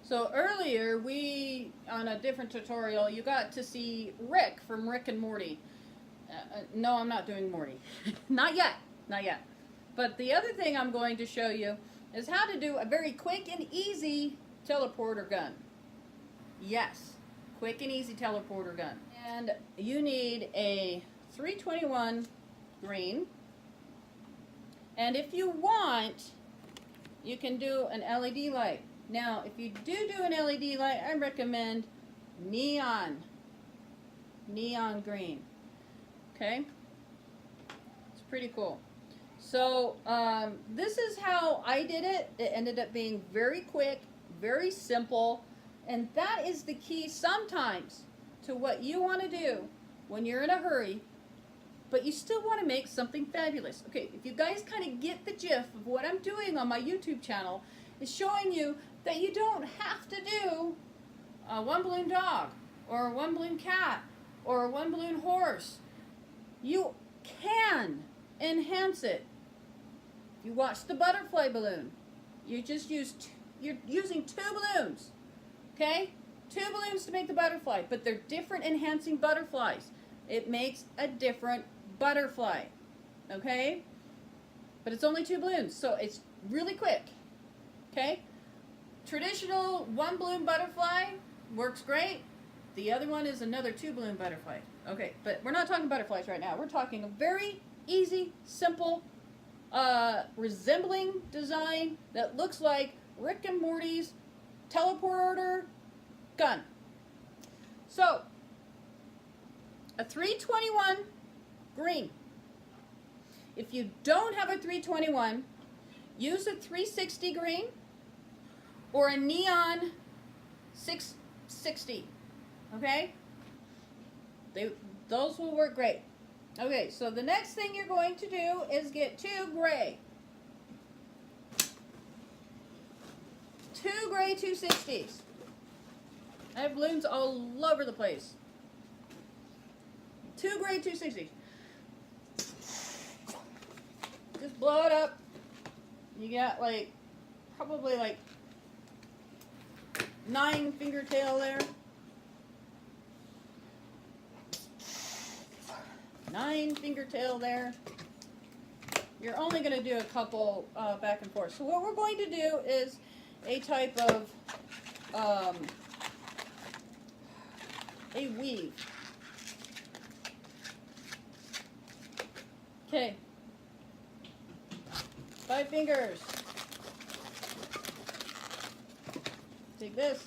So earlier on a different tutorial, you got to see Rick from Rick and Morty. No, I'm not doing Morty. Not yet. Not yet. But the other thing I'm going to show you is how to do a very quick and easy teleporter gun. Yes, quick and easy teleporter gun. And you need a 321 green. And if you want, you can do an LED light. Now, if you do an LED light, I recommend neon green. Okay? It's pretty cool. So, this is how I did it. It ended up being very quick, very simple, and that is the key sometimes to what you want to do when you're in a hurry, but you still want to make something fabulous. Okay, if you guys kind of get the gist of what I'm doing on my YouTube channel, is showing you that you don't have to do a one balloon dog, or a one balloon cat, or a one balloon horse. You can enhance it. You watch the butterfly balloon. You just you're using 2 balloons. Okay? 2 balloons to make the butterfly, but they're different enhancing butterflies. It makes a different butterfly. Okay? But it's only 2 balloons, so it's really quick. Okay? Traditional 1 balloon butterfly works great. The other one is another 2 balloon butterfly. Okay, but we're not talking butterflies right now. We're talking a very easy, simple, resembling design that looks like Rick and Morty's teleporter gun. So, a 321 green. If you don't have a 321, use a 360 green or a neon 660. Okay? Those will work great. Okay, so the next thing you're going to do is get 2 gray. 2 gray 260s. I have balloons all over the place. 2 gray 260s. Just blow it up. You got like, probably like 9 finger tail there. 9 finger tail there. You're only going to do a couple back and forth. So what we're going to do is a type of a weave. Okay. 5 fingers. Take this.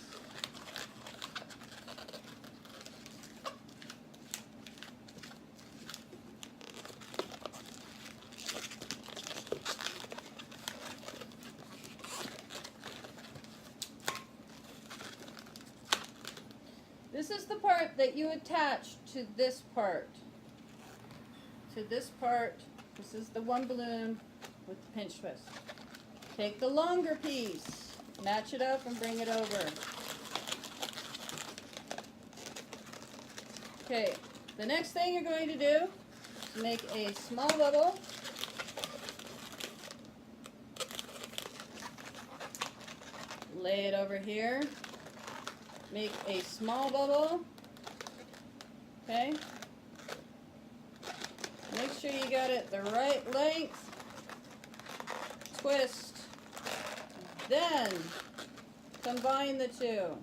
This is the part that you attach to this part. To this part. This is the 1 balloon with the pinch twist. Take the longer piece, match it up, and bring it over. Okay, the next thing you're going to do is make a small bubble. Lay it over here. Make a small bubble. Okay. Make sure you got it the right length. Twist. Then combine the 2.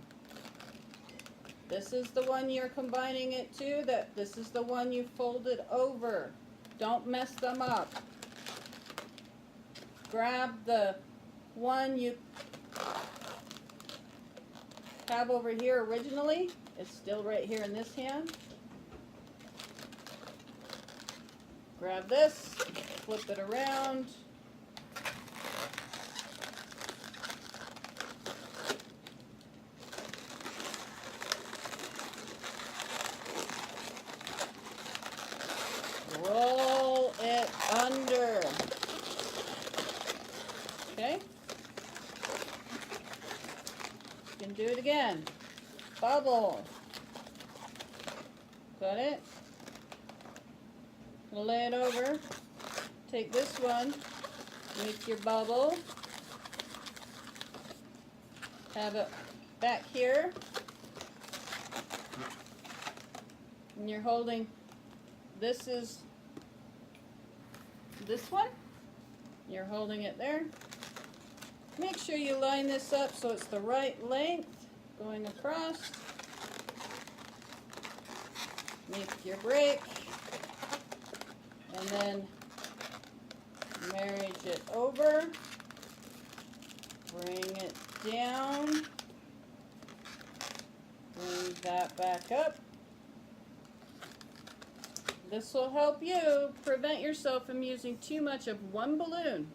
This is the one you're combining it to. This is the one you folded over. Don't mess them up. Grab the one you have over here originally. It's still right here in this hand. Grab this, flip it around. Roll it under. Okay? You can do it again. Bubble. Got it? Lay it over. Take this one. Make your bubble. Have it back here. And you're holding, this is this one. You're holding it there. Make sure you line this up so it's the right length going across. Make your break. And then marriage it over. Bring it down. Bring that back up. This will help you prevent yourself from using too much of one balloon.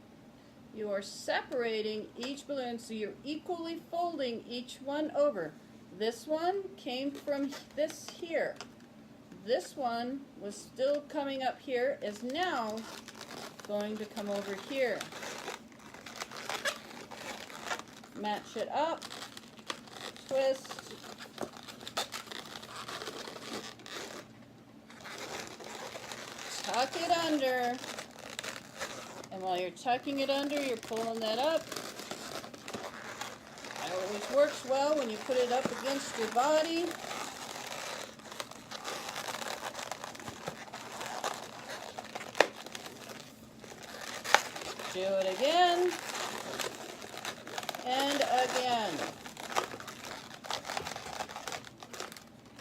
You are separating each balloon so you're equally folding each one over. This one came from this here. This one was still coming up here, is now going to come over here. Match it up, twist, tuck it under, and while you're tucking it under, you're pulling that up. That always works well when you put it up against your body. Do it again, and again.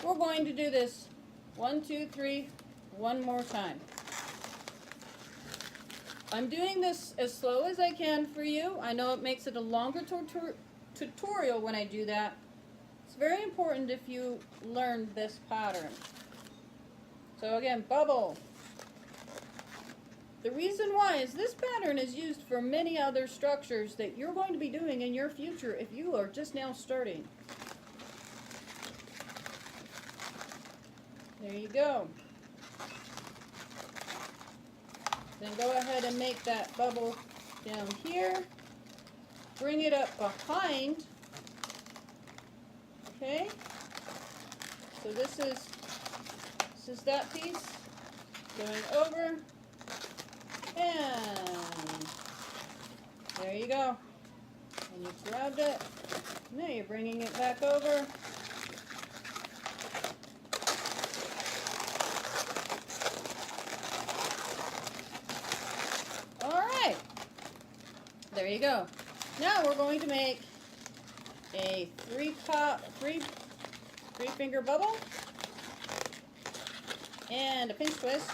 We're going to do this 1, 2, 3, one more time. I'm doing this as slow as I can for you. I know it makes it a longer tutorial when I do that. It's very important if you learn this pattern. So again, bubble. The reason why is this pattern is used for many other structures that you're going to be doing in your future if you are just now starting. There you go. Then go ahead and make that bubble down here. Bring it up behind. Okay? So this is that piece going over. And there you go. And you grabbed it. Now you're bringing it back over. Alright. There you go. Now we're going to make a three finger bubble and a pinch twist.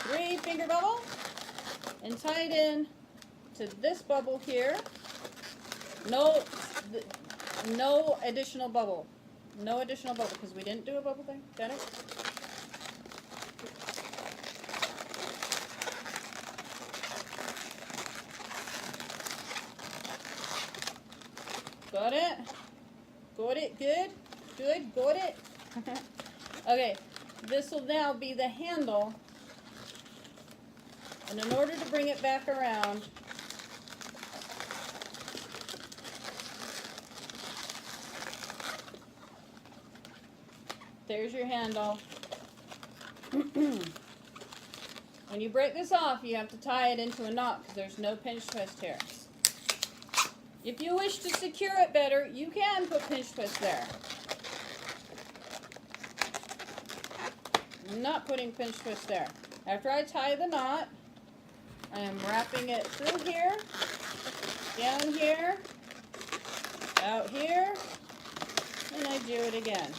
Three finger bubble and tie it in to this bubble here. No additional bubble. No additional bubble because we didn't do a bubble thing. Got it? Got it? Got it? Good? Good? Got it? Okay, this will now be the handle. And in order to bring it back around, there's your handle. When you break this off, you have to tie it into a knot because there's no pinch twist here. If you wish to secure it better, you can put pinch twist there. I'm not putting pinch twist there. After I tie the knot, I am wrapping it through here, down here, out here, and I do it again.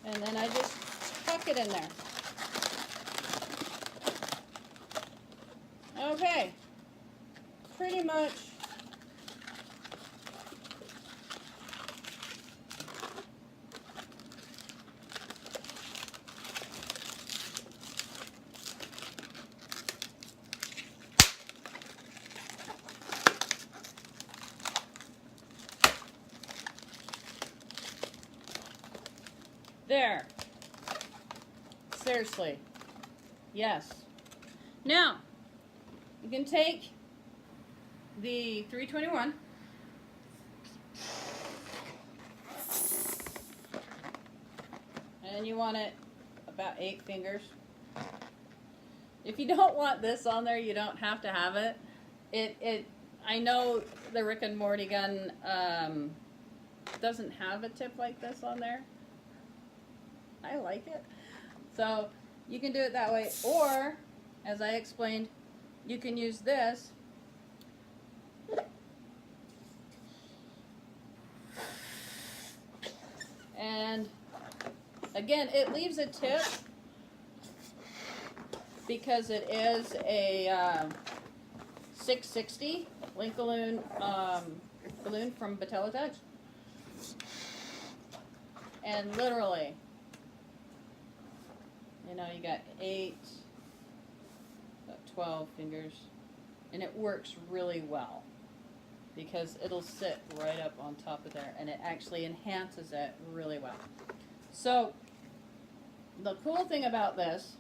And then I just tuck it in there. Okay, pretty much. There. Seriously. Yes. Now, you can take the 321 and you want it about 8 fingers. If you don't want this on there, you don't have to have it. I know the Rick and Morty gun doesn't have a tip like this on there. I like it. So you can do it that way, or as I explained, you can use this. And again, it leaves a tip because it is a 660 link balloon from Touch. And literally, you know, you got 12 fingers, and it works really well because it'll sit right up on top of there, and it actually enhances it really well. So the cool thing about this,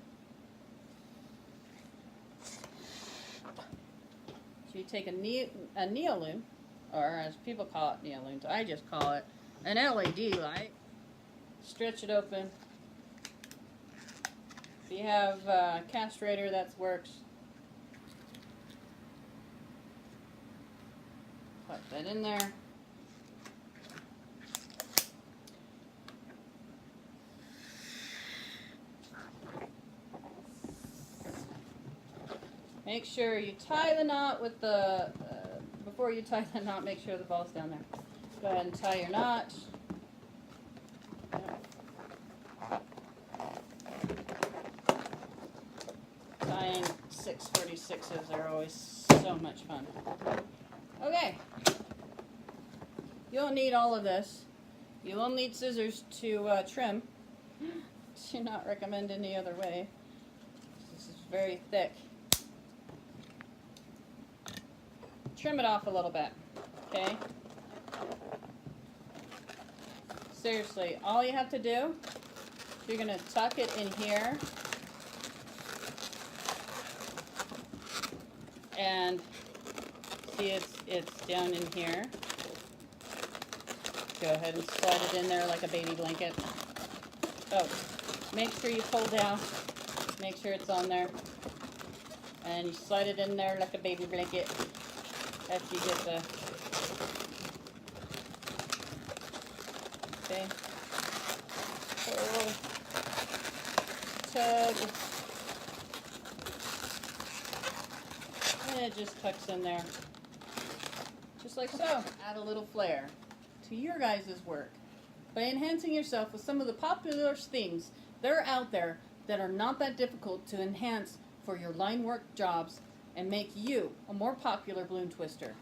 so you take a neoloon, or as people call it neoloons, I just call it an LED light, stretch it open. If you have a castrator, that works. Put that in there. Make sure you tie the knot with the, before you tie the knot, make sure the ball's down there. Go ahead and tie your knot. Tying 646s are always so much fun. Okay. You'll need all of this. You will need scissors to trim. Do not recommend any other way. This is very thick. Trim it off a little bit, okay? Seriously, all you have to do, you're going to tuck it in here. And see, it's down in here. Go ahead and slide it in there like a baby blanket. Oh, make sure you pull down. Make sure it's on there. And you slide it in there like a baby blanket after you get the... Okay. Pull. Tug. And it just tucks in there. Just like so. Add a little flair to your guys' work by enhancing yourself with some of the popular things that are out there that are not that difficult to enhance for your line work jobs and make you a more popular balloon twister.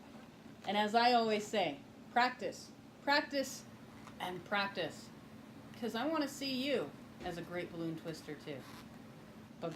And as I always say, practice, practice, and practice. Because I want to see you as a great balloon twister too. Bye-bye.